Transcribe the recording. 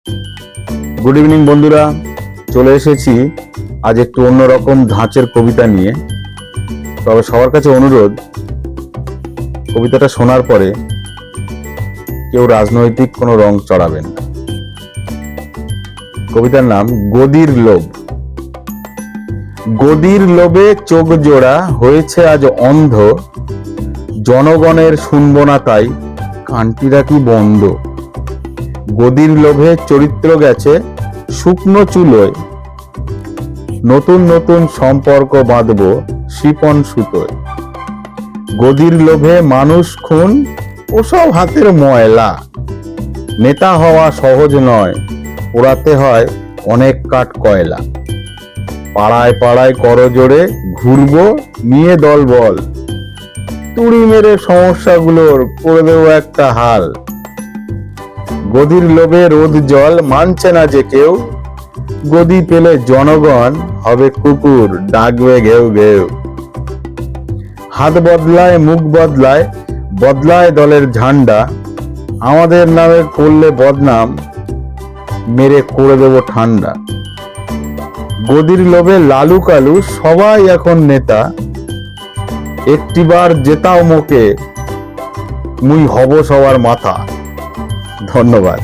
Good evening বন্ধুরা, চলে এসেছি আজ একটু অন্যরকম ধাঁচের কবিতা নিয়ে। তবে সবার কাছে অনুরোধ, কবিতাটা শোনার পরে কেউ রাজনৈতিক কোনো রং চড়াবেন না। কবিতার নাম গদির লোভ। গদির লোভে চোখ জোড়া হয়েছে আজ অন্ধ, জনগণের শুনব না তাই কানটিরা কি বন্ধ। গদির লোভে চরিত্র গেছে শুকনো চুলোয়, নতুন নতুন সম্পর্ক বাঁধব শিপন সুতোয়। গদির লোভে মানুষ খুন ওসব হাতের ময়লা, নেতা হওয়া সহজ নয়, পোড়াতে হয় অনেক কাঠ কয়লা। পাড়ায় পাড়ায় করজোড়ে ঘুরবো নিয়ে দল বল, তুড়ি মেরে সমস্যাগুলোর করে দেবো একটা হাল। গদির লোভে রোদ জল মানছে না যে কেউ, গদি পেলে জনগণ হবে কুকুর ডাকবে ঘেউ ঘেউ। হাত বদলায় মুখ বদলায়, বদলায় দলের ঝান্ডা, আমাদের নামে করলে বদনাম মেরে করে দেব ঠান্ডা। গদির লোভে লালু কালু সবাই এখন নেতা, একটিবার জেতাও মোকে মুই হব সবার মাথা। ধন্যবাদ।